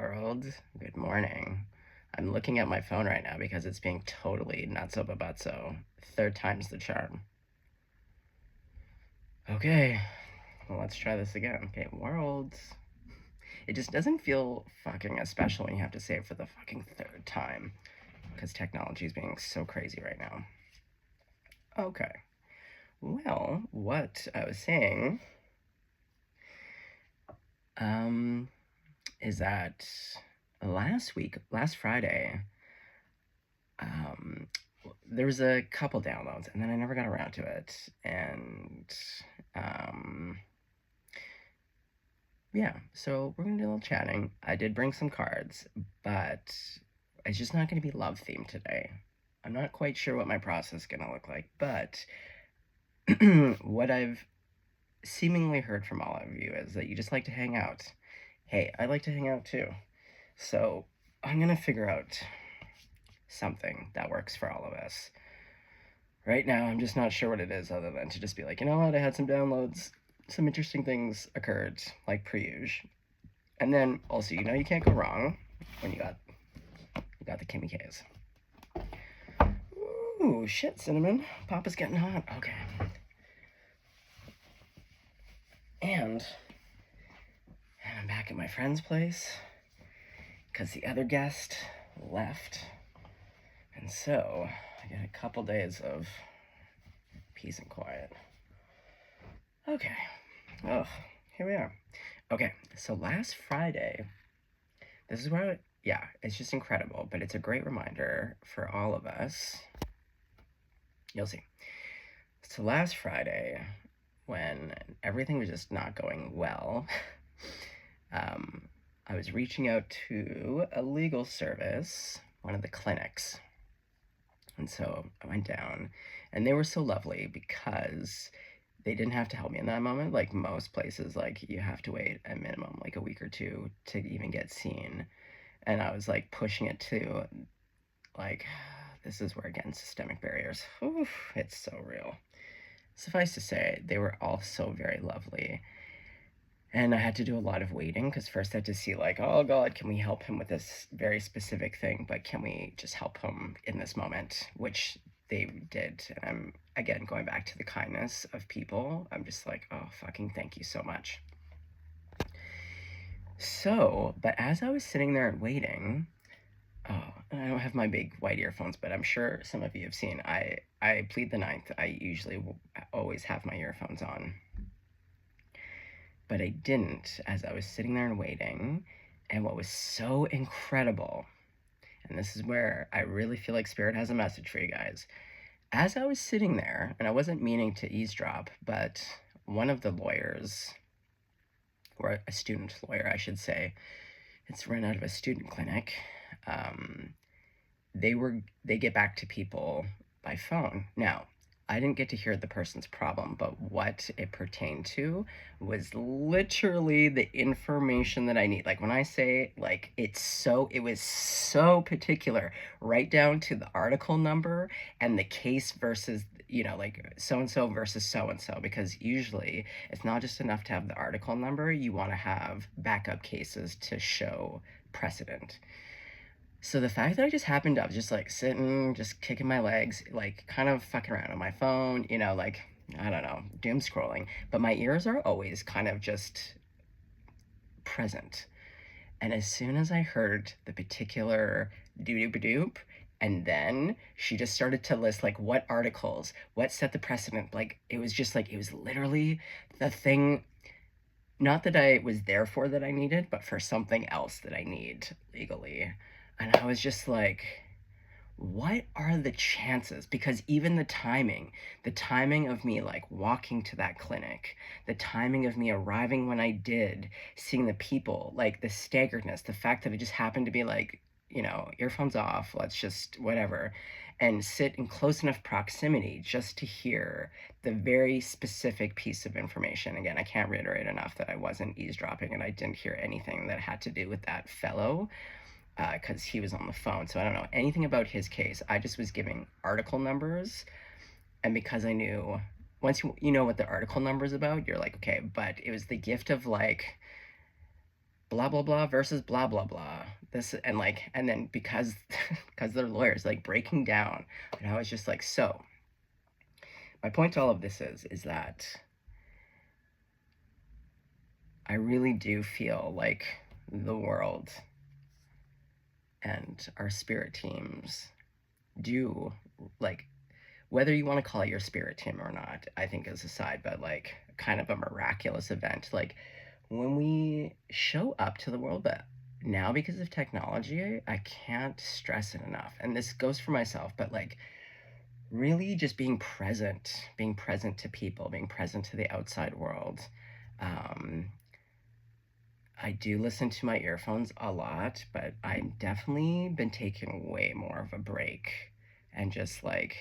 world. Good morning. I'm looking at my phone right now because it's being totally nutso babutso. Third time's the charm. Okay, well, let's try this again. Okay, world. It just doesn't feel fucking as special when you have to say it for the fucking third time because technology is being so crazy right now. Okay, well, what I was saying is that last Friday, there was a couple downloads, and then I never got around to it. And yeah, so we're gonna do a little chatting. I did bring some cards, but it's just not gonna be love themed today. I'm not quite sure what my process is gonna look like, but what I've seemingly heard from all of you is that you just like to hang out. Hey, I like to hang out too. So I'm gonna figure out something that works for all of us. Right now, I'm just not sure what it is, other than to just be like, you know what, I had some downloads, some interesting things occurred, like per-usual. And then also, you can't go wrong when you got the Kimmy K's. Ooh, shit, cinnamon. Papa's getting hot. Okay. And I'm back at my friend's place because the other guest left. And so I get a couple days of peace and quiet. Okay. Oh, here we are. Okay, so last Friday, this is where, it's just incredible, but it's a great reminder for all of us. You'll see. So last Friday, when everything was just not going well, I was reaching out to a legal service, one of the clinics. And so I went down, and they were so lovely because they didn't have to help me in that moment. Like most places, like you have to wait a minimum, like a week or two to even get seen. And I was like pushing it to, like, this is where, again, systemic barriers. Oof, it's so real. Suffice to say, they were all so very lovely. And I had to do a lot of waiting because first I had to see, like, oh God, can we help him with this very specific thing? But can we just help him in this moment? Which they did. And I'm, again, going back to the kindness of people. I'm just like, oh, fucking thank you so much. So, but as I was sitting there and waiting, oh, and I don't have my big white earphones, but I'm sure some of you have seen, I plead the ninth. I usually will always have my earphones on. But I didn't as I was sitting there and waiting. And what was so incredible, and this is where I really feel like Spirit has a message for you guys. As I was sitting there, and I wasn't meaning to eavesdrop, but one of the lawyers, or a student lawyer, I should say, it's run out of a student clinic. They get back to people by phone. Now, I didn't get to hear the person's problem, but what it pertained to was literally the information that I need. Like when I say, like, it was so particular, right down to the article number and the case versus, like so-and-so versus so-and-so, because usually it's not just enough to have the article number, you want to have backup cases to show precedent. So the fact that I just happened to, I was just like sitting, just kicking my legs, like kind of fucking around on my phone, like, I don't know, doom scrolling, but my ears are always kind of just present. And as soon as I heard the particular doop, and then she just started to list like what articles, what set the precedent, like it was just like, it was literally the thing, not that I was there for that I needed, but for something else that I need legally. And I was just like, what are the chances? Because even the timing of me like walking to that clinic, the timing of me arriving when I did, seeing the people, like the staggeredness, the fact that it just happened to be like, earphones off, let's just whatever, and sit in close enough proximity just to hear the very specific piece of information. Again, I can't reiterate enough that I wasn't eavesdropping and I didn't hear anything that had to do with that fellow, because he was on the phone. So I don't know anything about his case. I just was giving article numbers. And because I knew, once you know what the article number is about, you're like, okay, but it was the gift of like, blah blah blah versus blah blah blah. This and like, and then because because they're lawyers, like breaking down, and I was just like, so my point to all of this is that I really do feel like the world and our spirit teams do, like, whether you want to call it your spirit team or not, I think is aside, but like kind of a miraculous event. Like when we show up to the world, but now because of technology, I can't stress it enough. And this goes for myself, but like really just being present to people, being present to the outside world. Um, I do listen to my earphones a lot, but I've definitely been taking way more of a break and just like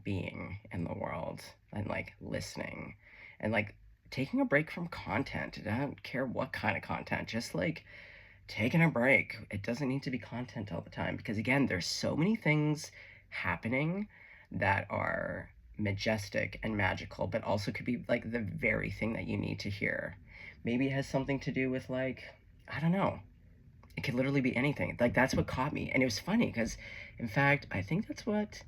being in the world and like listening and like taking a break from content. I don't care what kind of content, just like taking a break. It doesn't need to be content all the time because, again, there's so many things happening that are majestic and magical, but also could be like the very thing that you need to hear. Maybe it has something to do with, like, I don't know. It could literally be anything. Like, that's what caught me. And it was funny because, in fact, I think that's what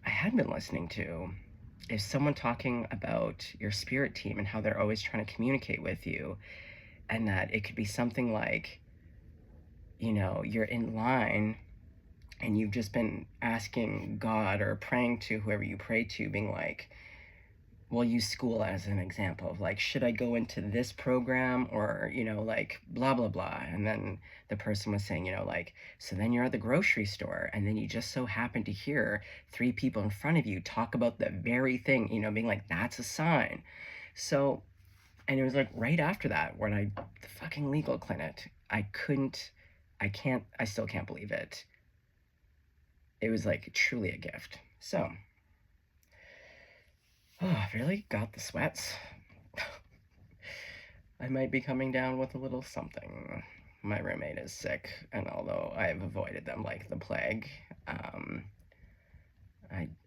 I had been listening to is someone talking about your spirit team and how they're always trying to communicate with you, and that it could be something like, you know, you're in line and you've just been asking God or praying to whoever you pray to, being like, we'll use school as an example of like, should I go into this program or, you know, like blah, blah, blah. And then the person was saying, you know, like, so then you're at the grocery store and then you just so happen to hear three people in front of you talk about the very thing, you know, being like, that's a sign. So, and it was like right after that when the fucking legal clinic, I still can't believe it. It was like truly a gift. So, oh, I really got the sweats. I might be coming down with a little something. My roommate is sick, and although I have avoided them like the plague, um,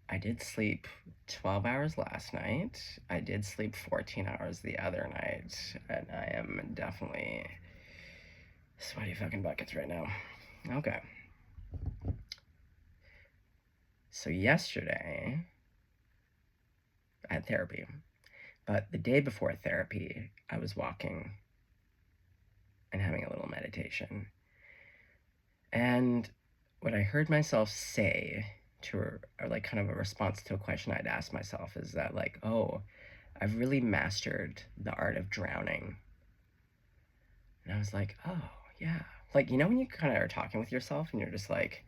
I did sleep 12 hours last night. I did sleep 14 hours the other night, and I am definitely sweaty fucking buckets right now. Okay. So yesterday, I had therapy. But the day before therapy, I was walking and having a little meditation. And what I heard myself say to, or like kind of a response to a question I'd asked myself is that, like, oh, I've really mastered the art of drowning. And I was like, oh, yeah. Like, you know, when you kind of are talking with yourself and you're just like,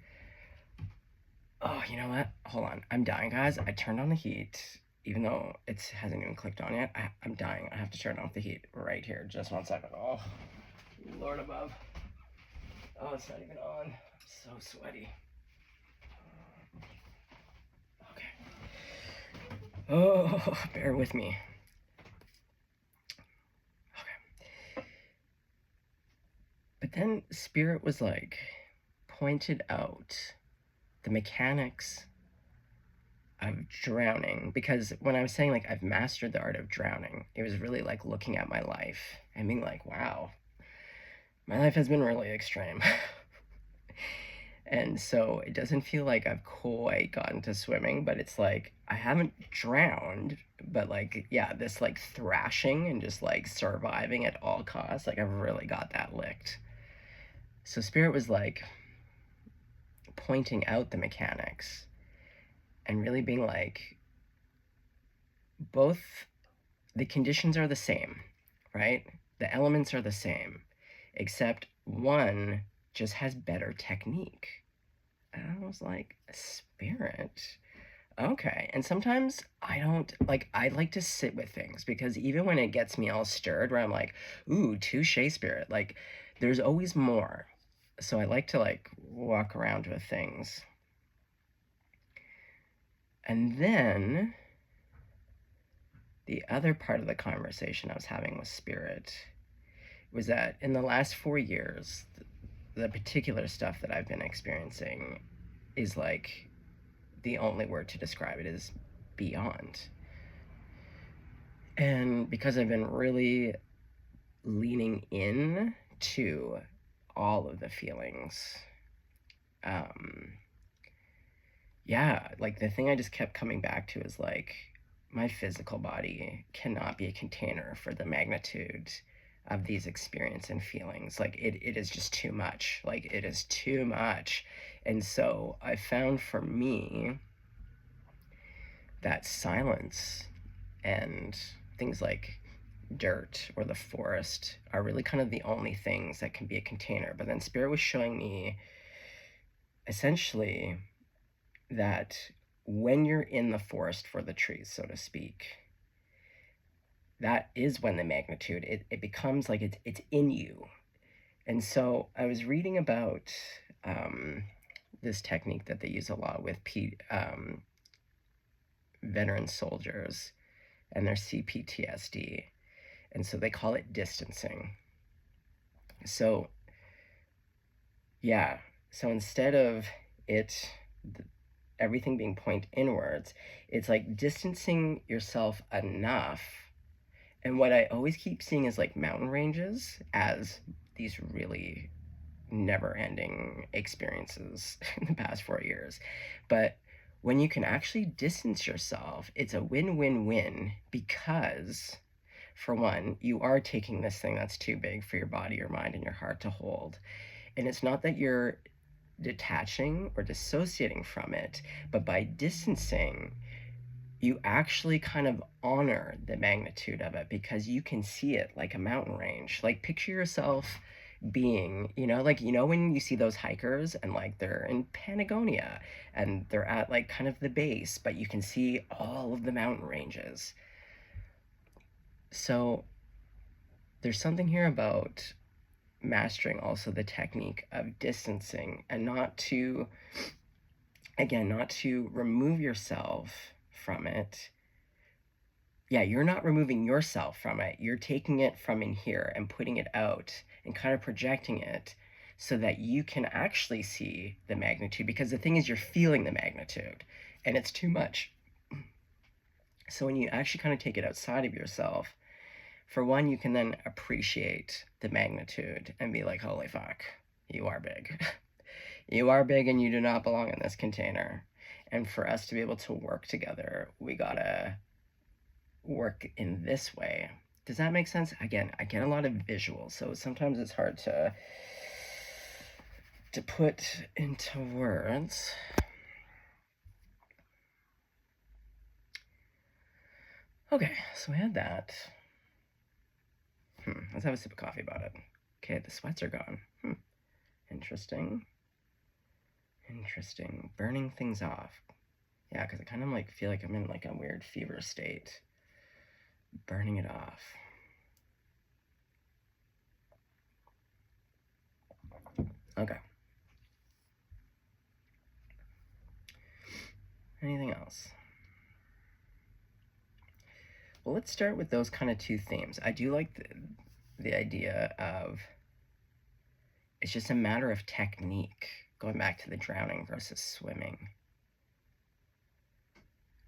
oh, you know what? Hold on. I'm dying, guys. I turned on the heat, even though it hasn't even clicked on yet. I'm dying. I have to turn off the heat right here. Just 1 second. Oh, Lord above. Oh, it's not even on. I'm so sweaty. Okay. Oh, bear with me. Okay. But then Spirit was like, pointed out the mechanics of drowning, because when I was saying like I've mastered the art of drowning, it was really like looking at my life and being like, wow, my life has been really extreme. And so it doesn't feel like I've quite gotten to swimming, but it's like I haven't drowned, but like, yeah, this like thrashing and just like surviving at all costs, like I've really got that licked. So Spirit was like pointing out the mechanics and really being like, both the conditions are the same, right? The elements are the same, except one just has better technique. And I was like, Spirit? Okay. And sometimes I like to sit with things because even when it gets me all stirred, where I'm like, ooh, touche, Spirit, like there's always more. So I like to like walk around with things. And then the other part of the conversation I was having with Spirit was that in the last 4 years, the particular stuff that I've been experiencing is like, the only word to describe it is beyond. And because I've been really leaning in to all of the feelings. Yeah, like the thing I just kept coming back to is like my physical body cannot be a container for the magnitude of these experience and feelings. Like it is just too much. Like it is too much. And so I found for me that silence and things like dirt or the forest are really kind of the only things that can be a container. But then Spirit was showing me essentially that when you're in the forest for the trees, so to speak, that is when the magnitude, it becomes like it's in you. And so I was reading about this technique that they use a lot with veteran soldiers and their CPTSD. And so they call it distancing. So, yeah. So instead of everything being point inwards, it's like distancing yourself enough. And what I always keep seeing is like mountain ranges as these really never ending experiences in the past 4 years. But when you can actually distance yourself, it's a win-win-win because, for one, you are taking this thing that's too big for your body, your mind, and your heart to hold. And it's not that you're detaching or dissociating from it, but by distancing, you actually kind of honor the magnitude of it because you can see it like a mountain range. Like picture yourself being, like, when you see those hikers and like they're in Patagonia and they're at like kind of the base, but you can see all of the mountain ranges. So there's something here about mastering also the technique of distancing and not to remove yourself from it. Yeah, you're not removing yourself from it. You're taking it from in here and putting it out and kind of projecting it so that you can actually see the magnitude, because the thing is you're feeling the magnitude and it's too much. So when you actually kind of take it outside of yourself, for one, you can then appreciate the magnitude and be like, holy fuck, you are big. You are big and you do not belong in this container. And for us to be able to work together, we gotta work in this way. Does that make sense? Again, I get a lot of visuals, so sometimes it's hard to put into words. Okay, so we had that. Let's have a sip of coffee about it. Okay, the sweats are gone. Interesting. Burning things off. Yeah, because I kind of like feel like I'm in like a weird fever state. Burning it off. Okay. Anything else? Well, let's start with those kind of two themes. I do like the idea of it's just a matter of technique, going back to the drowning versus swimming.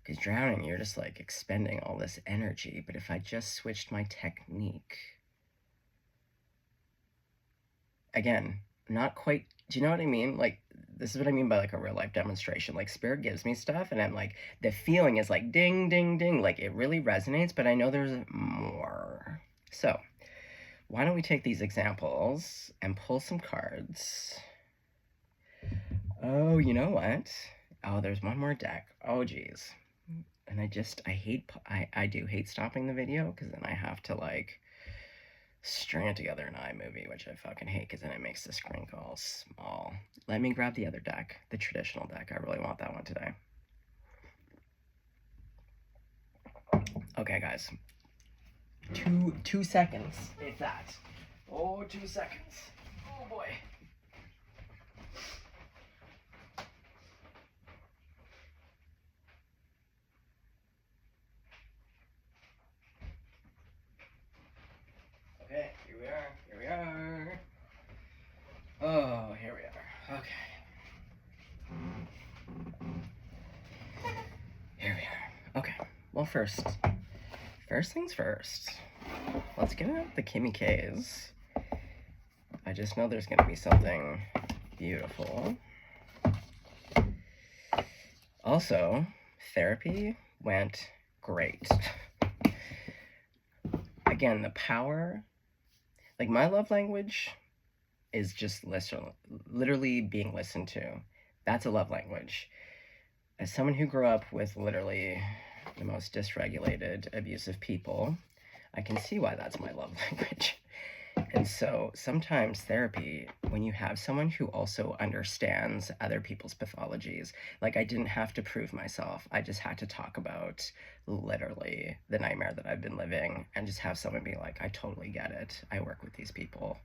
Because drowning, you're just like expending all this energy. But if I just switched my technique, again, not quite, do you know what I mean? Like, this is what I mean by like a real life demonstration. Like Spirit gives me stuff and I'm like, the feeling is like ding, ding, ding. Like it really resonates, but I know there's more. So why don't we take these examples and pull some cards? Oh, you know what? Oh, there's one more deck. Oh, geez. And I do hate stopping the video because then I have to like string it together an iMovie, which I fucking hate because then it makes the screen go all small. Let me grab the other deck, the traditional deck. I really want that one today. Okay, guys. Two seconds, if that. Oh, 2 seconds. Oh boy. Okay, here we are. Oh, here we are. Okay. Here we are. Okay. Well, first things first. Let's get out the Kimmy K's just know there's going to be something beautiful. Also, therapy went great. Again, the power, like my love language is just literally being listened to. That's a love language. As someone who grew up with literally the most dysregulated, abusive people, I can see why that's my love language. And so sometimes therapy, when you have someone who also understands other people's pathologies, like I didn't have to prove myself. I just had to talk about literally the nightmare that I've been living and just have someone be like, I totally get it. I work with these people.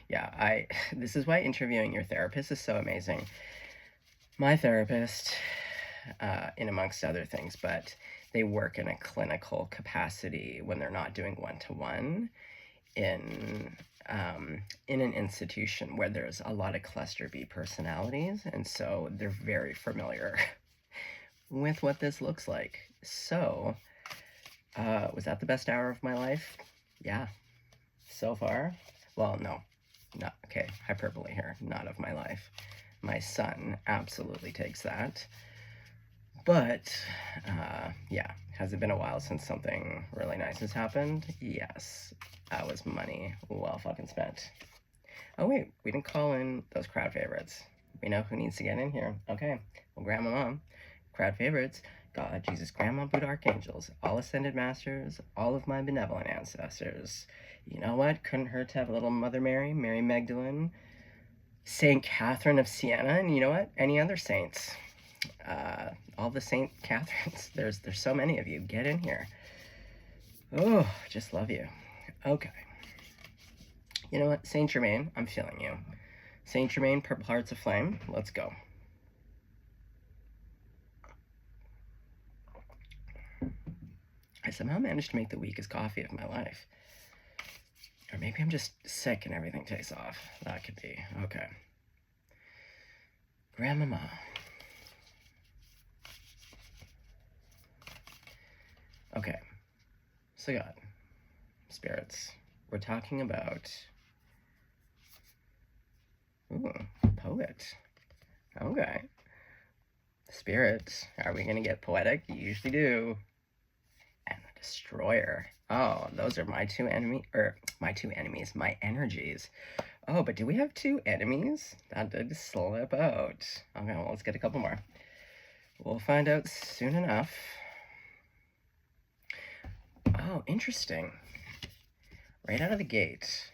Yeah, this is why interviewing your therapist is so amazing. My therapist, in amongst other things, but they work in a clinical capacity when they're not doing one-to-one in an institution where there's a lot of cluster B personalities, and so they're very familiar with what this looks like. So, was that the best hour of my life? Yeah, so far. Well, no, not okay. Hyperbole here. Not of my life. My son absolutely takes that. But yeah, has it been a while since something really nice has happened? Yes. That was money well fucking spent. Oh wait, we didn't call in those crowd favorites. We know who needs to get in here. Okay, well, Grandma Mom, crowd favorites, God, Jesus, Grandma, Buddha, Archangels, all ascended masters, all of my benevolent ancestors. You know what? Couldn't hurt to have a little Mother Mary, Mary Magdalene, Saint Catherine of Siena, and you know what? Any other saints. All the Saint Catherines. There's so many of you. Get in here. Oh, just love you. Okay. You know what? Saint Germain, I'm feeling you. Saint Germain, Purple Hearts of Flame. Let's go. I somehow managed to make the weakest coffee of my life. Or maybe I'm just sick and everything takes off. That could be. Okay. Grandmama. Okay. So God, spirits, we're talking about, ooh, poet. Okay. Spirits, are we gonna get poetic? You usually do. And the destroyer. Oh, those are my two enemies, my energies. Oh, but do we have two enemies? That did slip out. Okay, well, let's get a couple more. We'll find out soon enough. Oh, interesting. Right out of the gate.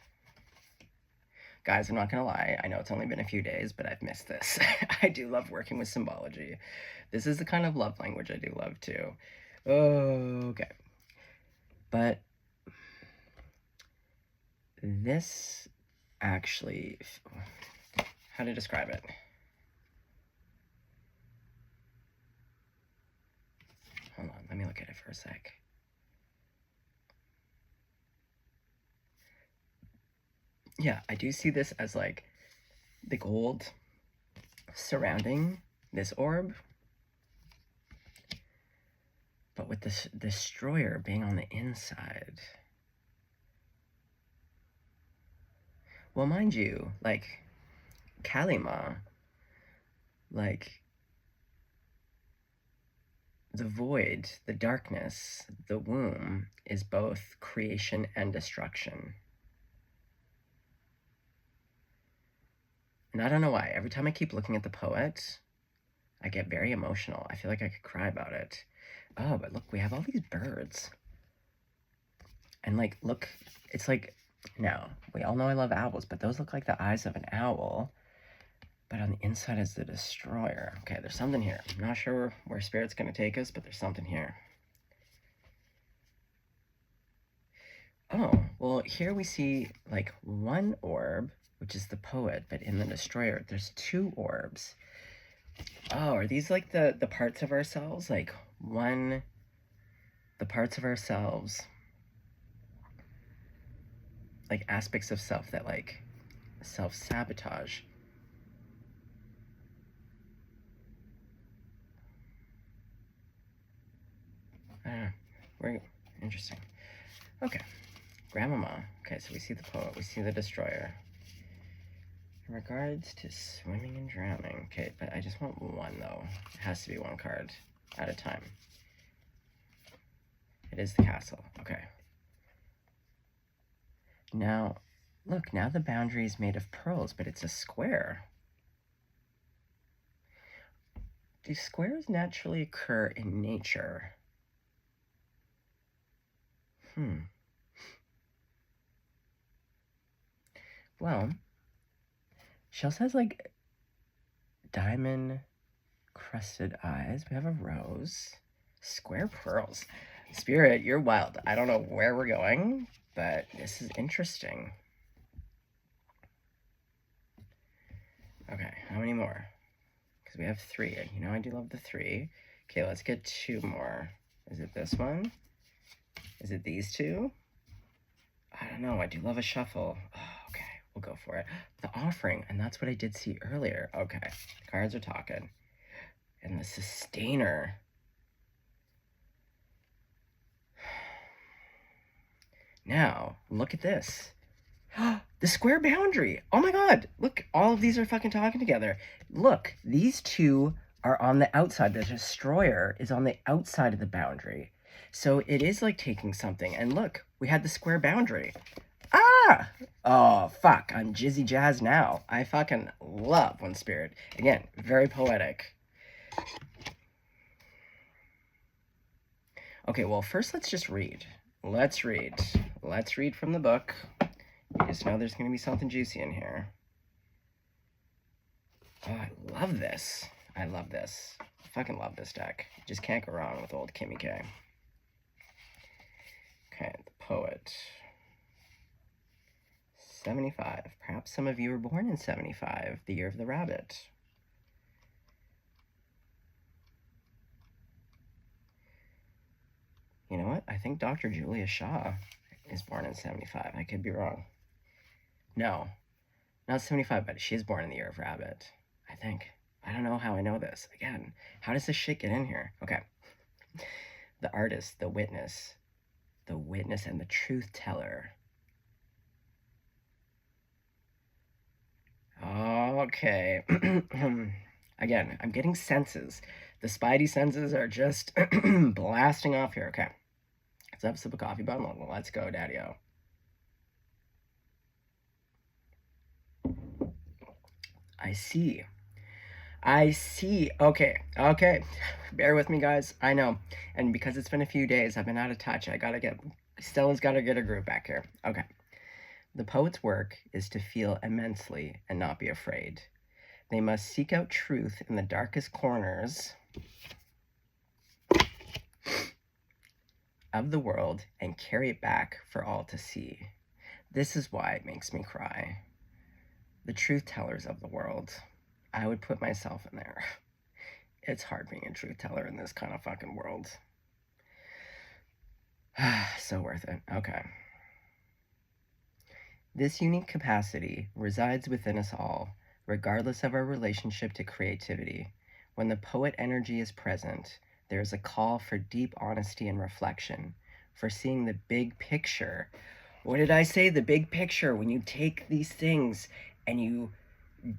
Guys, I'm not gonna lie, I know it's only been a few days, but I've missed this. I do love working with symbology. This is the kind of love language I do love too. Okay. But this actually, how to describe it? Hold on, let me look at it for a sec. Yeah, I do see this as like the gold surrounding this orb, but with this destroyer being on the inside. Well, mind you, like Kalima, like the void, the darkness, the womb is both creation and destruction. And I don't know why, every time I keep looking at the poet, I get very emotional. I feel like I could cry about it. Oh, but look, we have all these birds. And like, look, it's like, now, we all know I love owls, but those look like the eyes of an owl. But on the inside is the destroyer. Okay, there's something here. I'm not sure where Spirit's gonna take us, but there's something here. Oh, well, here we see like one orb, which is the poet, but in the destroyer, there's two orbs. Oh, are these like the parts of ourselves? Like the parts of ourselves, like aspects of self that like self-sabotage. Very interesting. Okay, Grandmama. Okay, so we see the poet, we see the destroyer. In regards to swimming and drowning. Okay, but I just want one, though. It has to be one card at a time. It is the castle. Okay. Now, look, now the boundary is made of pearls, but it's a square. Do squares naturally occur in nature? Well, she also has, like, diamond crusted eyes. We have a rose. Square pearls. Spirit, you're wild. I don't know where we're going, but this is interesting. Okay, how many more? Because we have 3. You know I do love the 3. Okay, let's get 2 more. Is it this one? Is it these 2? I don't know. I do love a shuffle. Oh, okay, we'll go for it. The offering, and that's what I did see earlier. Okay, the cards are talking. And the sustainer. Now, look at this. The square boundary. Oh my god. Look, all of these are fucking talking together. Look, these 2 are on the outside. The destroyer is on the outside of the boundary. So it is like taking something. And look, we had the square boundary. Ah! Oh, fuck. I'm jizzy jazz now. I fucking love One Spirit. Again, very poetic. Okay, well, first let's just read. Let's read. Let's read from the book. You just know there's going to be something juicy in here. Oh, I love this. I love this. I fucking love this deck. Just can't go wrong with old Kimmy K. Okay, the poet. 75. Perhaps some of you were born in 75, the year of the rabbit. You know what? I think Dr. Julia Shaw is born in 75. I could be wrong. No, not 75, but she is born in the year of rabbit, I think. I don't know how I know this. Again, how does this shit get in here? Okay. The artist, the witness and the truth teller. Okay. Again, I'm getting senses. The spidey senses are just blasting off here. Okay. Let's have a sip of coffee bottle. Let's go, Daddy-O. I see. Okay. Bear with me, guys. I know. And because it's been a few days, I've been out of touch. Stella's gotta get her groove back here. Okay. The poet's work is to feel immensely and not be afraid. They must seek out truth in the darkest corners of the world and carry it back for all to see. This is why it makes me cry. The truth tellers of the world. I would put myself in there. It's hard being a truth teller in this kind of fucking world. So worth it. Okay. This unique capacity resides within us all, regardless of our relationship to creativity. When the poet energy is present, there is a call for deep honesty and reflection, for seeing the big picture. What did I say? The big picture. When you take these things and you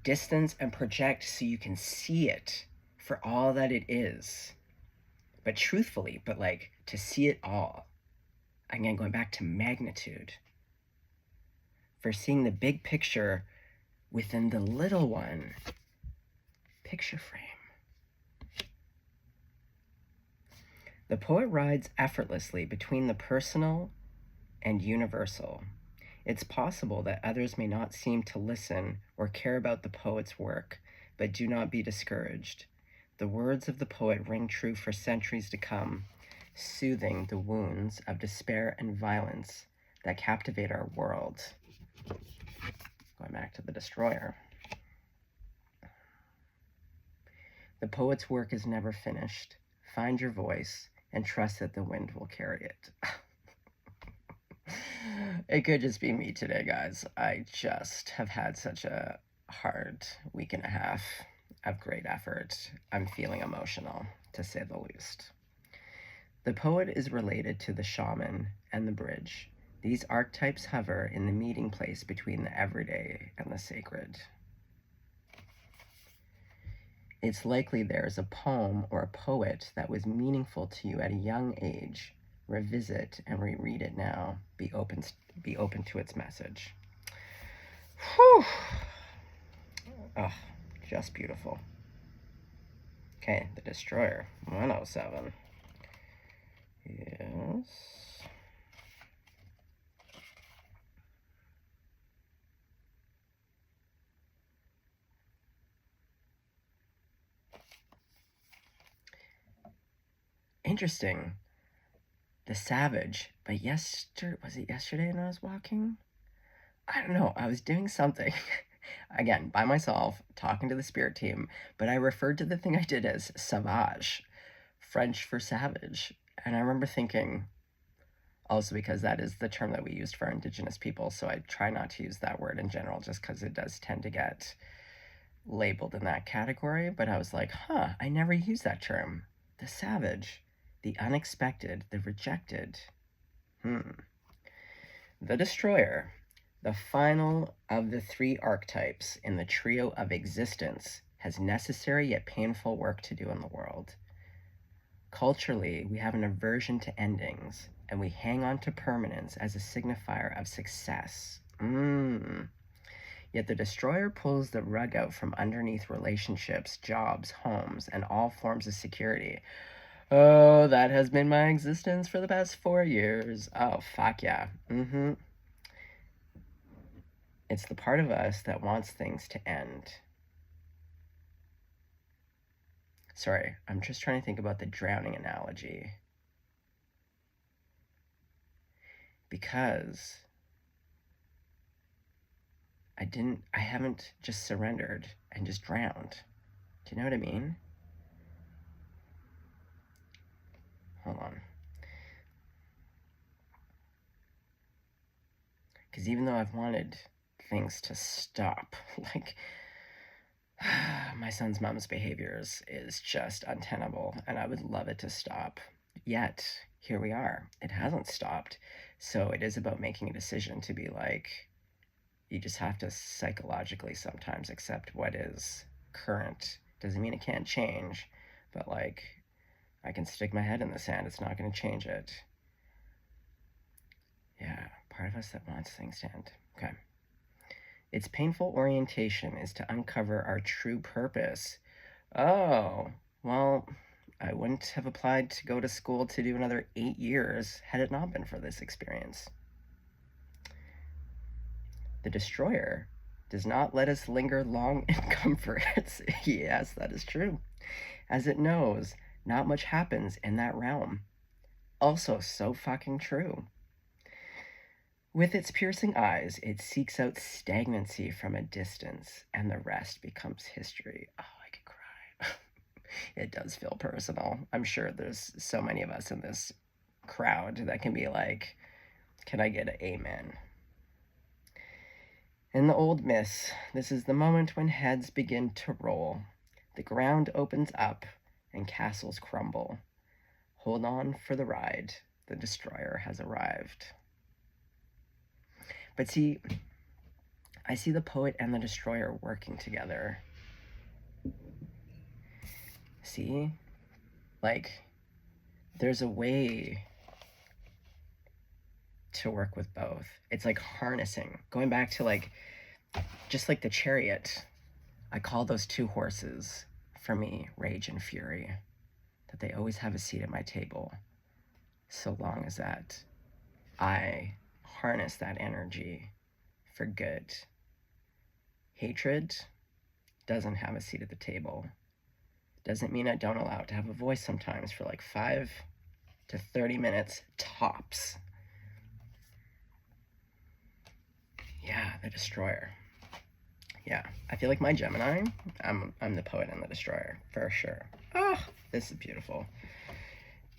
distance and project so you can see it for all that it is. But truthfully, but like to see it all. Again, going back to magnitude. For seeing the big picture within the little one. Picture frame. The poet rides effortlessly between the personal and universal. It's possible that others may not seem to listen or care about the poet's work, but do not be discouraged. The words of the poet ring true for centuries to come, soothing the wounds of despair and violence that captivate our world. Going back to the destroyer. The poet's work is never finished. Find your voice and trust that the wind will carry it. It could just be me today, guys. I just have had such a hard week and a half of great effort. I'm feeling emotional, to say the least. The poet is related to the shaman and the bridge. These archetypes hover in the meeting place between the everyday and the sacred. It's likely there's a poem or a poet that was meaningful to you at a young age. Revisit and reread it now. Be open to its message. Whew. Oh, just beautiful. Okay, the Destroyer, 107. Yes. Interesting. The Savage. But was it yesterday when I was walking? I don't know. I was doing something. Again, by myself, talking to the spirit team, but I referred to the thing I did as sauvage, French for savage. And I remember thinking, also because that is the term that we used for Indigenous people, so I try not to use that word in general just because it does tend to get labeled in that category. But I was like, I never use that term. The savage, the unexpected, the rejected. The Destroyer, the final of the three archetypes in the trio of existence, has necessary yet painful work to do in the world. Culturally, we have an aversion to endings, and we hang on to permanence as a signifier of success. Yet the Destroyer pulls the rug out from underneath relationships, jobs, homes, and all forms of security. Oh, that has been my existence for the past 4 years. Oh, fuck yeah. It's the part of us that wants things to end. Sorry, I'm just trying to think about the drowning analogy. Because I haven't just surrendered and just drowned. Do you know what I mean? Hold on. Because even though I've wanted things to stop, like my son's mom's behaviors is just untenable, and I would love it to stop. Yet, here we are. It hasn't stopped. So it is about making a decision to be like, you just have to psychologically sometimes accept what is current. Doesn't mean it can't change, but like, I can stick my head in the sand. It's not going to change it. Yeah, part of us that wants things to end. Okay. Its painful orientation is to uncover our true purpose. Oh, well, I wouldn't have applied to go to school to do another 8 years had it not been for this experience. The Destroyer does not let us linger long in comfort. Yes, that is true. As it knows, not much happens in that realm. Also so fucking true. With its piercing eyes, it seeks out stagnancy from a distance, and the rest becomes history. Oh, I could cry. It does feel personal. I'm sure there's so many of us in this crowd that can be like, can I get an amen? In the old myths, this is the moment when heads begin to roll. The ground opens up and castles crumble. Hold on for the ride. The Destroyer has arrived. But see, I see the poet and the Destroyer working together. See? Like, there's a way to work with both. It's like harnessing. Going back to like, just like the chariot, I call those two horses, for me, rage and fury. That they always have a seat at my table, so long as that I harness that energy for good. Hatred doesn't have a seat at the table. Doesn't mean I don't allow it to have a voice sometimes for like 5 to 30 minutes tops. Yeah, the Destroyer. Yeah, I feel like my Gemini, I'm the poet and the Destroyer, for sure. Oh, this is beautiful.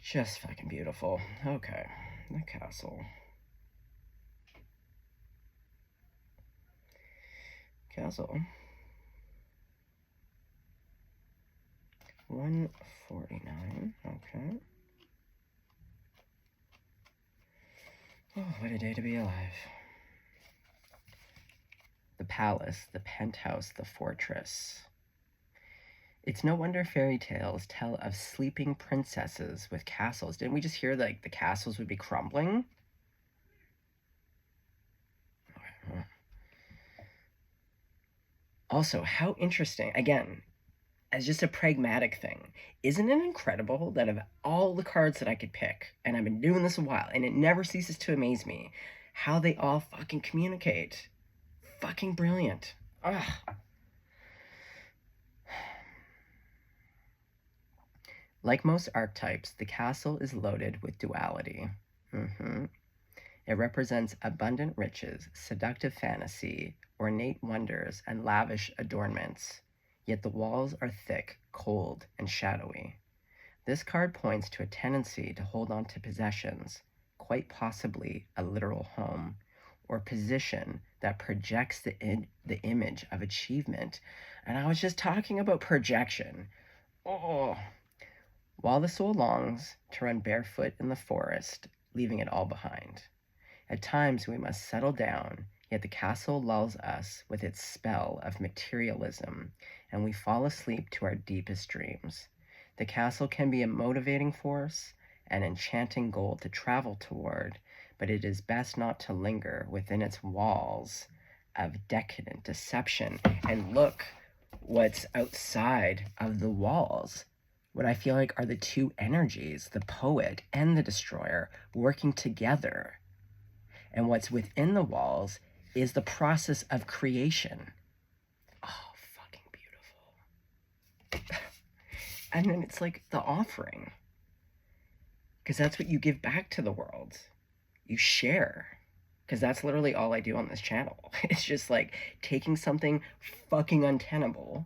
Just fucking beautiful. Okay, the castle. Castle. 149, okay. Oh, what a day to be alive. The palace, the penthouse, the fortress. It's no wonder fairy tales tell of sleeping princesses with castles. Didn't we just hear like the castles would be crumbling? Also, how interesting, again, as just a pragmatic thing, isn't it incredible that of all the cards that I could pick, and I've been doing this a while, and it never ceases to amaze me, how they all fucking communicate. Fucking brilliant. Ugh. Like most archetypes, the castle is loaded with duality. It represents abundant riches, seductive fantasy, ornate wonders, and lavish adornments. Yet the walls are thick, cold, and shadowy. This card points to a tendency to hold on to possessions, quite possibly a literal home, or position that projects the image of achievement. And I was just talking about projection. Oh. While the soul longs to run barefoot in the forest, leaving it all behind. At times we must settle down, yet the castle lulls us with its spell of materialism, and we fall asleep to our deepest dreams. The castle can be a motivating force, an enchanting goal to travel toward, but it is best not to linger within its walls of decadent deception. And look what's outside of the walls. What I feel like are the two energies, the poet and the destroyer, working together. And what's within the walls is the process of creation. Oh, fucking beautiful. And then it's like the offering. Because that's what you give back to the world. You share. Because that's literally all I do on this channel. It's just like taking something fucking untenable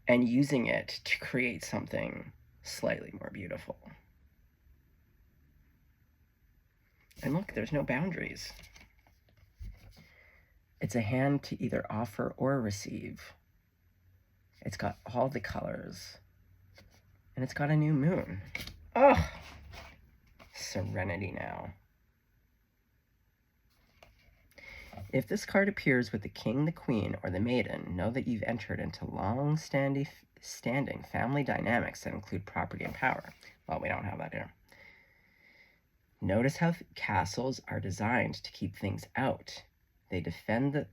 and using it to create something slightly more beautiful. And look, there's no boundaries. It's a hand to either offer or receive. It's got all the colors. And it's got a new moon. Oh, serenity now. If this card appears with the king, the queen, or the maiden, know that you've entered into long-standing family dynamics that include property and power. Well, we don't have that here. Notice how castles are designed to keep things out. They defend,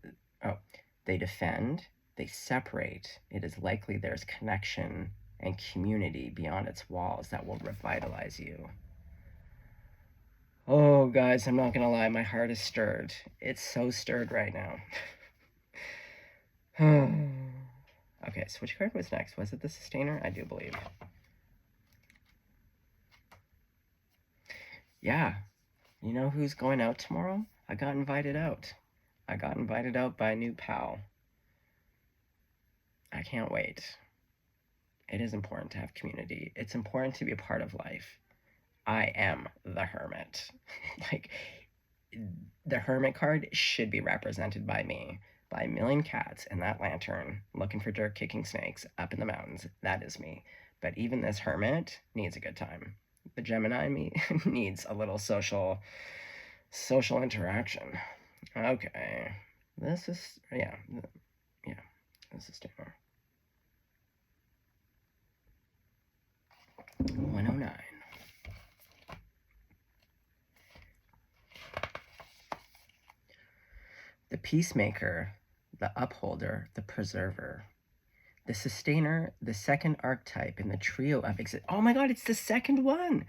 they separate. It is likely there's connection and community beyond its walls that will revitalize you. Oh, guys, I'm not gonna lie, my heart is stirred. It's so stirred right now. Okay, so which card was next? Was it the Sustainer? I do believe. Yeah. You know who's going out tomorrow? I got invited out. I got invited out by a new pal. I can't wait. It is important to have community. It's important to be a part of life. I am the hermit. Like, the hermit card should be represented by me, by a million cats in that lantern looking for dirt kicking snakes up in the mountains. That is me. But even this hermit needs a good time. The Gemini me needs a little social interaction. Okay. This is, yeah, this is Taylor. 109. The peacemaker, the upholder, the preserver. The sustainer, the second archetype in the trio of oh my god, it's the second one!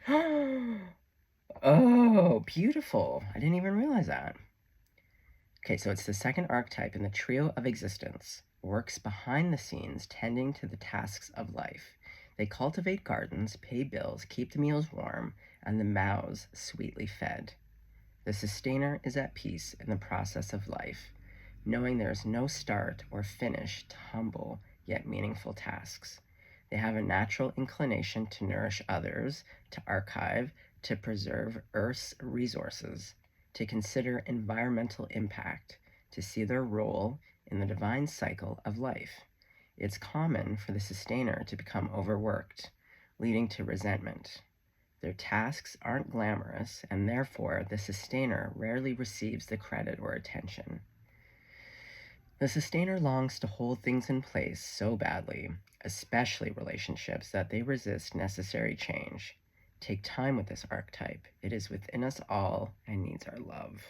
Oh, beautiful. I didn't even realize that. Okay, so it's the second archetype in the trio of existence, works behind the scenes tending to the tasks of life. They cultivate gardens, pay bills, keep the meals warm, and the mouths sweetly fed. The sustainer is at peace in the process of life, knowing there is no start or finish to humble yet meaningful tasks. They have a natural inclination to nourish others, to archive, to preserve Earth's resources, to consider environmental impact, to see their role in the divine cycle of life. It's common for the sustainer to become overworked, leading to resentment. Their tasks aren't glamorous, and therefore the sustainer rarely receives the credit or attention. The sustainer longs to hold things in place so badly, especially relationships, that they resist necessary change. Take time with this archetype. It is within us all and needs our love.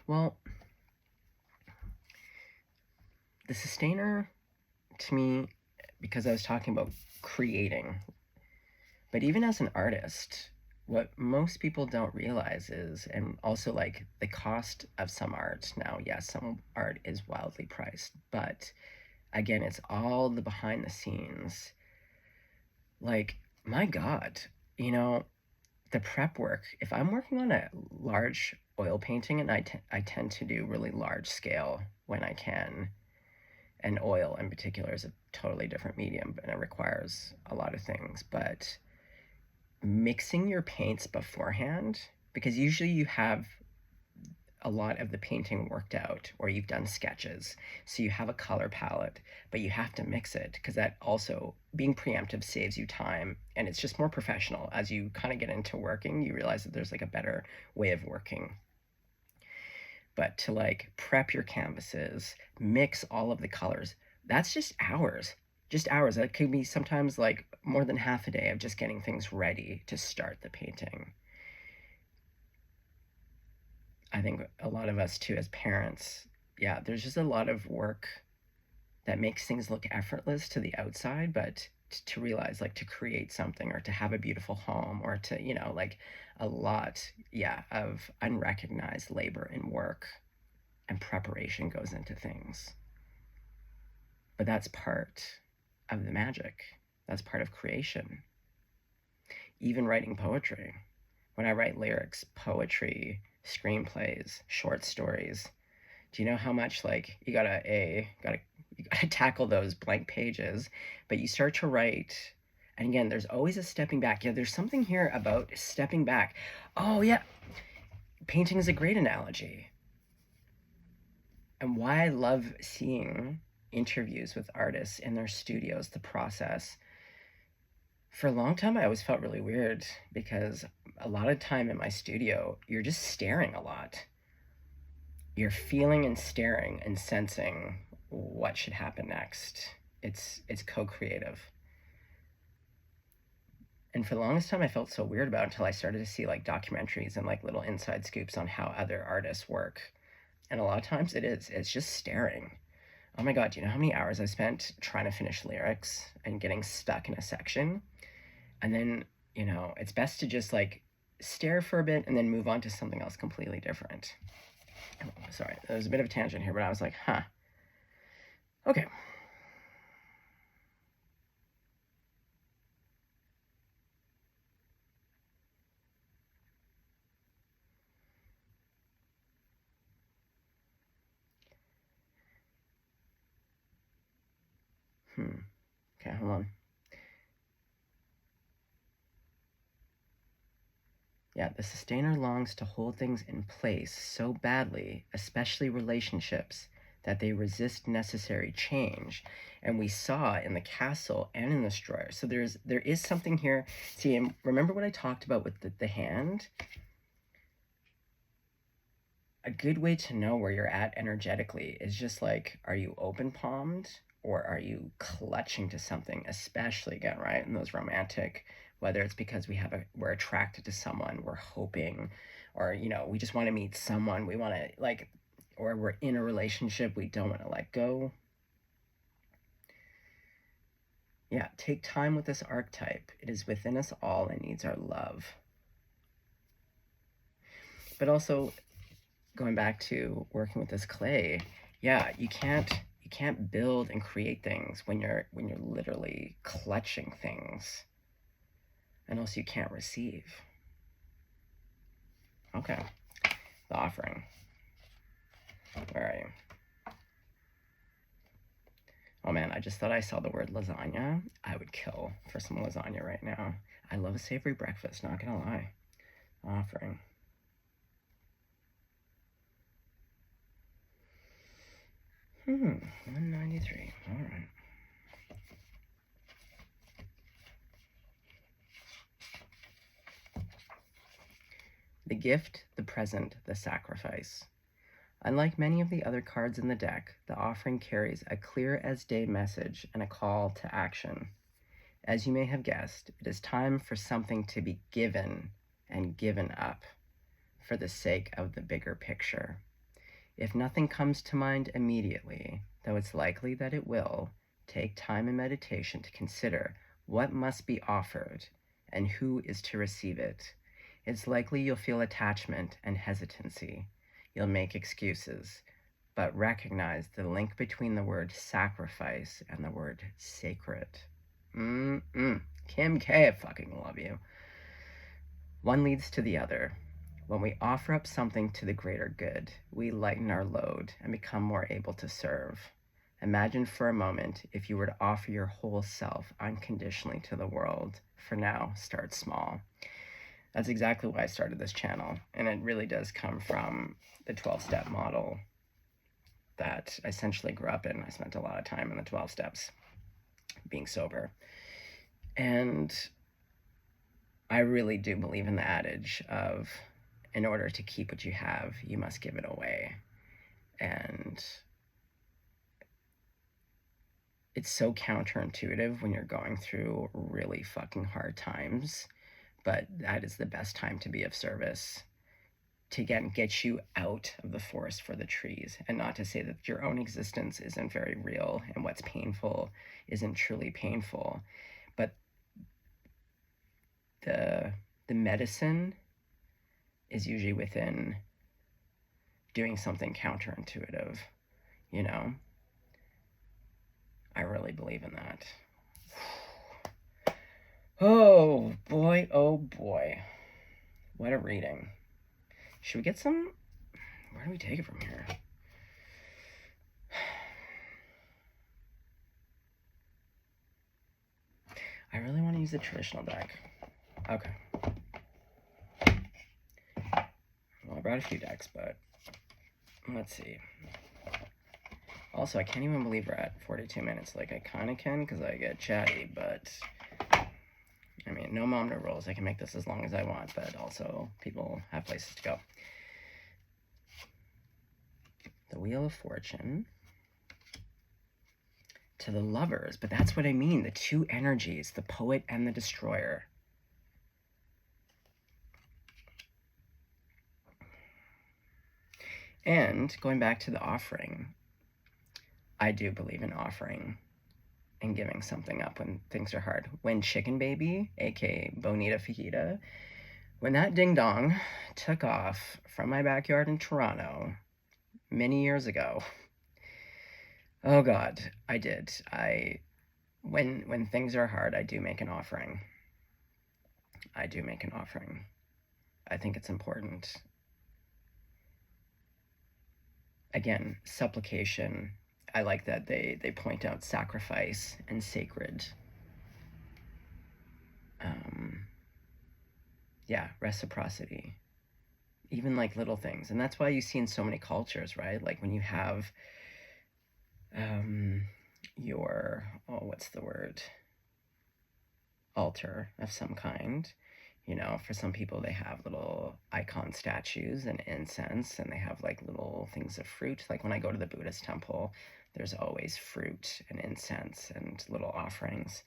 Well, the sustainer, to me, because I was talking about creating, but even as an artist, what most people don't realize is, and also like the cost of some art now, yes, some art is wildly priced, but again, it's all the behind the scenes. Like, my God, you know, the prep work, if I'm working on a large oil painting, and I tend to do really large scale when I can, and oil in particular is a totally different medium and it requires a lot of things, but mixing your paints beforehand, because usually you have a lot of the painting worked out or you've done sketches, so you have a color palette, but you have to mix it because that also, being preemptive, saves you time and it's just more professional. As you kind of get into working, you realize that there's like a better way of working. But to like prep your canvases, mix all of the colors, that's just hours. Just hours. That could be sometimes like more than half a day of just getting things ready to start the painting. I think a lot of us too, as parents, yeah, there's just a lot of work that makes things look effortless to the outside, but to realize, like, to create something or to have a beautiful home or to, you know, like a lot, yeah, of unrecognized labor and work and preparation goes into things. But that's part of the magic. That's part of creation. Even writing poetry. When I write lyrics, poetry, screenplays, short stories, do you know how much, like, you gotta tackle those blank pages, but you start to write, and again, there's always a stepping back. Yeah, there's something here about stepping back. Oh yeah, painting is a great analogy. And why I love seeing interviews with artists in their studios, the process. For a long time, I always felt really weird because a lot of time in my studio, you're just staring a lot. You're feeling and staring and sensing what should happen next. It's co-creative. And for the longest time, I felt so weird about it until I started to see like documentaries and like little inside scoops on how other artists work. And a lot of times it's just staring. Oh my God, do you know how many hours I spent trying to finish lyrics and getting stuck in a section? And then, you know, it's best to just like stare for a bit and then move on to something else completely different. Oh, sorry, there was a bit of a tangent here, but I was like, huh. Okay. Okay, hold on. Yeah, the sustainer longs to hold things in place so badly, especially relationships, that they resist necessary change. And we saw in the castle and in the destroyer. So there is something here. See, and remember what I talked about with the hand? A good way to know where you're at energetically is just like, are you open palmed or are you clutching to something, especially again, right? In those romantic, whether it's because we're attracted to someone, we're hoping, or, you know, we just want to meet someone, we want to like, or we're in a relationship, we don't want to let go. Yeah, take time with this archetype. It is within us all and needs our love. But also, going back to working with this clay, yeah, you can't build and create things when you're literally clutching things, and also you can't receive. Okay, the offering. Where are you? Oh man, I just thought I saw the word lasagna. I would kill for some lasagna right now. I love a savory breakfast, not gonna lie. Offering. 193. All right. The gift, the present, the sacrifice. Unlike many of the other cards in the deck, the offering carries a clear-as-day message and a call to action. As you may have guessed, it is time for something to be given and given up for the sake of the bigger picture. If nothing comes to mind immediately, though it's likely that it will, take time and meditation to consider what must be offered and who is to receive it. It's likely you'll feel attachment and hesitancy. You'll make excuses, but recognize the link between the word sacrifice and the word sacred. Kim K, I fucking love you. One leads to the other. When we offer up something to the greater good, we lighten our load and become more able to serve. Imagine for a moment if you were to offer your whole self unconditionally to the world. For now, start small. That's exactly why I started this channel, and it really does come from the 12-step model that I essentially grew up in. I spent a lot of time in the 12 steps, being sober. And I really do believe in the adage of, in order to keep what you have, you must give it away. And it's so counterintuitive when you're going through really fucking hard times, but that is the best time to be of service, to get you out of the forest for the trees. And not to say that your own existence isn't very real and what's painful isn't truly painful, but the medicine is usually within doing something counterintuitive, you know? I really believe in that. Oh boy, oh boy. What a reading. Should we get some... Where do we take it from here? I really want to use the traditional deck. Okay. Well, I brought a few decks, but let's see. Also, I can't even believe we're at 42 minutes. Like, I kind of can because I get chatty, but I mean, no mom, no rules. I can make this as long as I want, but also people have places to go. The Wheel of Fortune to the Lovers, but that's what I mean. The two energies, the Poet and the Destroyer. And going back to the offering, I do believe in offering and giving something up when things are hard. When Chicken Baby, aka Bonita Fajita, when that ding dong took off from my backyard in Toronto many years ago, oh God, I did. When things are hard, I do make an offering. I do make an offering. I think it's important. Again, supplication. I like that they point out sacrifice and sacred. Yeah, reciprocity. Even like little things. And that's why you see in so many cultures, right? Like when you have your, oh, what's the word? Altar of some kind. You know, for some people, they have little icon statues and incense, and they have like little things of fruit. Like when I go to the Buddhist temple, there's always fruit and incense and little offerings.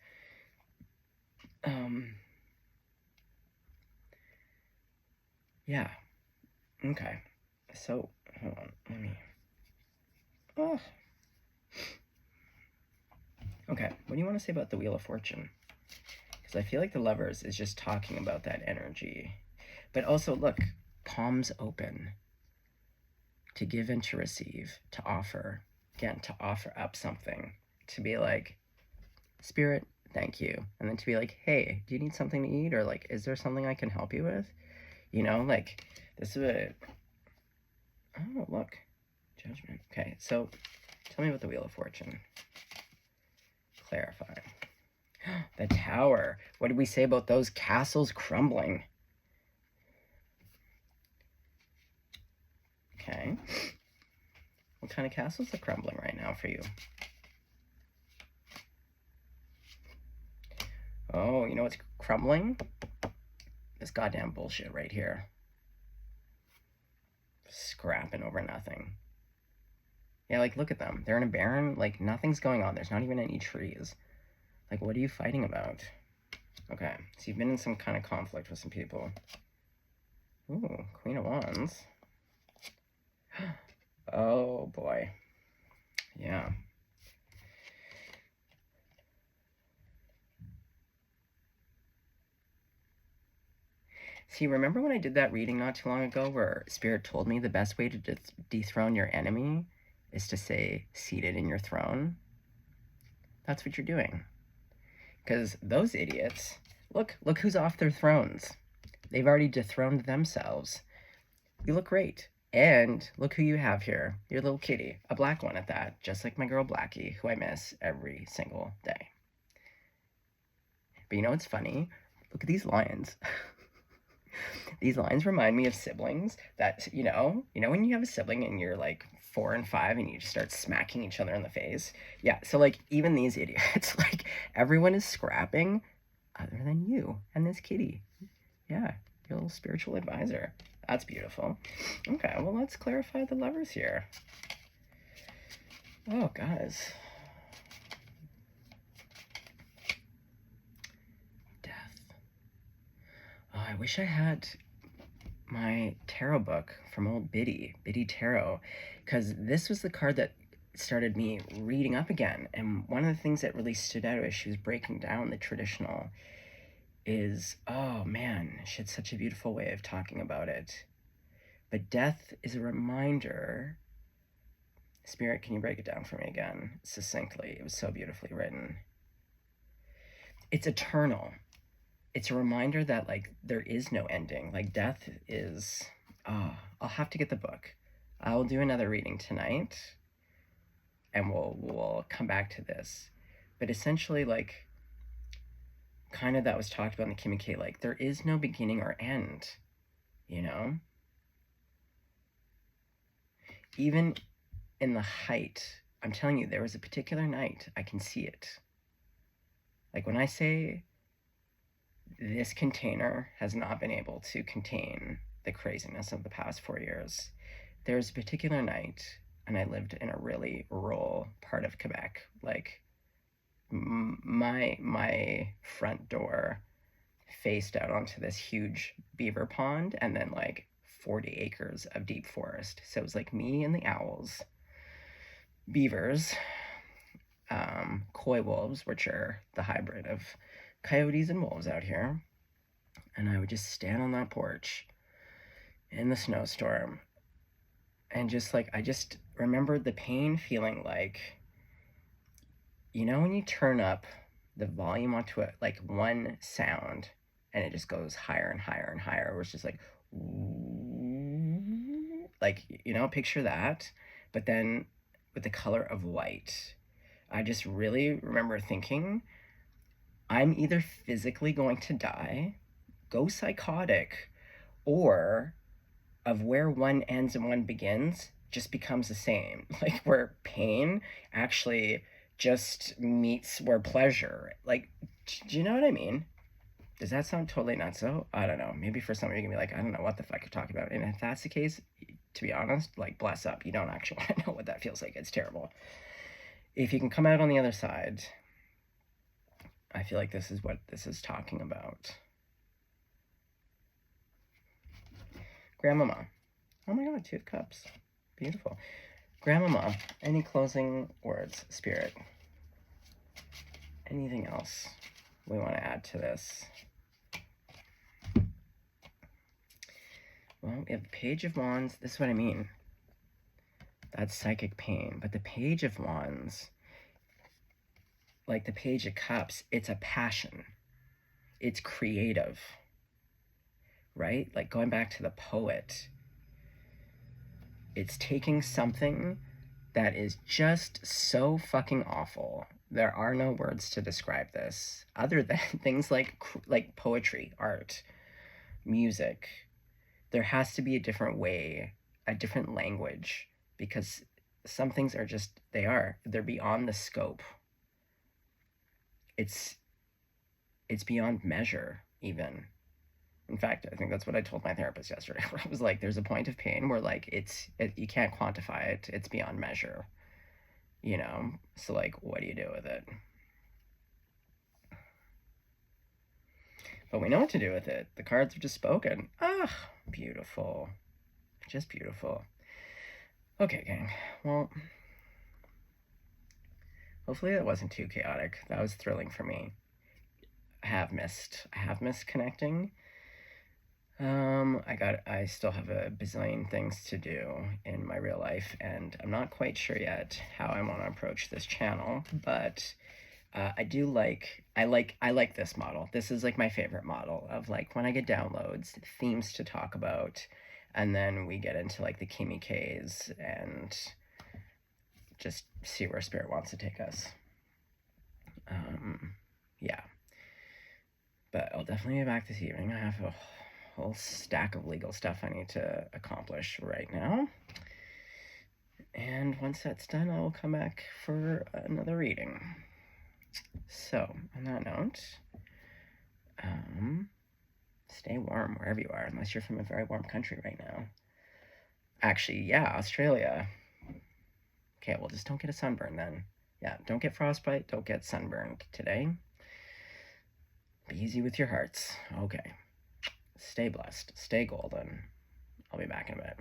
Yeah. Okay. So, hold on. Let me... Oh. Okay. What do you want to say about the Wheel of Fortune? Because I feel like the Lovers is just talking about that energy. But also, look, palms open. To give and to receive. To offer. Again, to offer up something. To be like, Spirit, thank you. And then to be like, hey, do you need something to eat? Or like, is there something I can help you with? You know, like, this is a... Oh, look. Judgment. Okay, so tell me about the Wheel of Fortune. Clarify. The Tower. What did we say about those castles crumbling? Okay. What kind of castles are crumbling right now for you? Oh, you know what's crumbling? This goddamn bullshit right here. scrapping over nothing. Yeah, like, look at them. They're in a barren, like, nothing's going on. There's not even any trees. Like, what are you fighting about? Okay, so you've been in some kind of conflict with some people. Ooh, Queen of Wands. Oh, boy. Yeah. See, remember when I did that reading not too long ago where Spirit told me the best way to dethrone your enemy is to say, seated in your throne? That's what you're doing. Because those idiots, look who's off their thrones. They've already dethroned themselves. You look great. And look who you have here. Your little kitty. A black one at that. Just like my girl Blackie, who I miss every single day. But you know what's funny? Look at these lines. These lines remind me of siblings that, you know when you have a sibling and you're like 4 and 5 and you just start smacking each other in the face? Yeah, so like even these idiots, like everyone is scrapping other than you and this kitty. Yeah, your little spiritual advisor. That's beautiful. Okay, well, let's clarify the lovers here. Oh, guys. Death. Oh, I wish I had my tarot book from old Biddy Tarot, because this was the card that started me reading up again. And one of the things that really stood out as she was breaking down the traditional is, oh man, she had such a beautiful way of talking about it. But death is a reminder. Spirit, can you break it down for me again succinctly? It was so beautifully written. It's eternal. It's a reminder that like there is no ending. Like death is, I'll have to get the book. I'll do another reading tonight and we'll come back to this. But essentially, like, kind of that was talked about in the Kim and K, like there is no beginning or end, you know? Even in the height, I'm telling you, there was a particular night, I can see it. Like when I say this container has not been able to contain the craziness of the past 4 years, there's a particular night, and I lived in a really rural part of Quebec. Like my front door faced out onto this huge beaver pond and then like 40 acres of deep forest. So it was like me and the owls, beavers, coy wolves, which are the hybrid of coyotes and wolves out here. And I would just stand on that porch in the snowstorm and just like, I just remembered the pain feeling like, you know, when you turn up the volume onto it, like one sound, and it just goes higher and higher and higher, where it's just like, you know, picture that, but then with the color of white. I just really remember thinking, I'm either physically going to die, go psychotic, or of where one ends and one begins just becomes the same. Like where pain actually just meets where pleasure. Like, do you know what I mean? Does that sound totally nutso? I don't know. Maybe for some of you, you're gonna be like, I don't know what the fuck you're talking about. And if that's the case, to be honest, like, bless up. You don't actually want to know what that feels like. It's terrible. If you can come out on the other side, I feel like this is what this is talking about. Grandmama. Oh my god, 2 of Cups. Beautiful. Grandmama, any closing words, Spirit? Anything else we want to add to this? Well, we have the Page of Wands. This is what I mean. That's psychic pain. But the Page of Wands, like the Page of Cups, it's a passion. It's creative, right? Like going back to the poet, it's taking something that is just so fucking awful. There are no words to describe this other than things like poetry, art, music. There has to be a different way, a different language, because some things are just, they're beyond the scope. It's beyond measure, even, In fact, I think that's what I told my therapist yesterday. I was like, there's a point of pain where like you can't quantify it. It's beyond measure, you know? So like, what do you do with it? But we know what to do with it. The cards have just spoken. Ah, beautiful. Just beautiful. Okay, gang. Well, hopefully that wasn't too chaotic. That was thrilling for me. I have missed connecting. I still have a bazillion things to do in my real life, and I'm not quite sure yet how I want to approach this channel, but I like this model. This is like my favorite model of like when I get downloads, themes to talk about, and then we get into like the Kimi K's and just see where spirit wants to take us. Yeah. But I'll definitely be back this evening. I have a whole stack of legal stuff I need to accomplish right now. And once that's done, I will come back for another reading. So, on that note, stay warm wherever you are, unless you're from a very warm country right now. Actually, yeah, Australia. Okay, well, just don't get a sunburn then. Yeah, don't get frostbite, don't get sunburned today. Be easy with your hearts. Okay. Stay blessed. Stay golden. I'll be back in a bit.